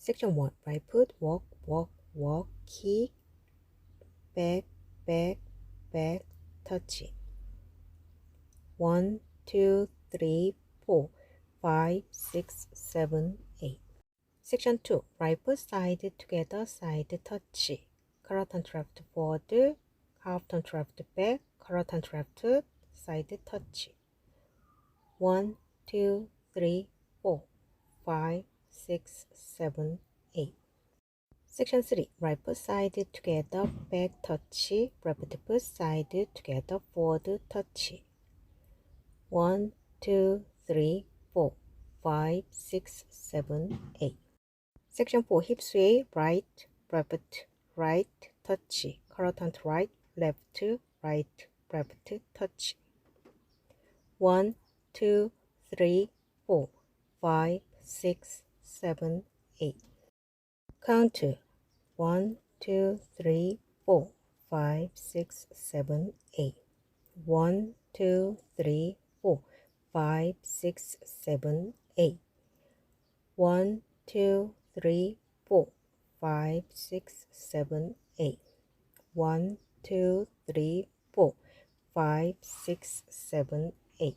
Section 1. Right foot, walk, walk, walk, kick, back, back, back, touch. 1, 2, 3, 4, 5, 6, 7, 8. Section 2. Right foot side together, side touch. Quarter turn left forward, half turn left back, quarter turn left, side touch. 1, 2, 3, 4, 5, 6, 7, 8. Section 3. Right foot side together, back touch, left foot side together, forward touch. 1, 2, 3, 4, 5, 6, 7, 8. Section 4. Hip sway, right, left, right, touch. Quarter turn right, left, right, left, touch. 1, 2, 3, 4, 5, 6, 7, 8. Count to 1, 2, 3, 4, 5, 6, 7, 8. 1, 2, 3, 4, 5, 6, 7, 8. 1, 2, 3, 4, 5, 6, 7, 8. 1, 2, 3, 4, 5, 6, 7, 8.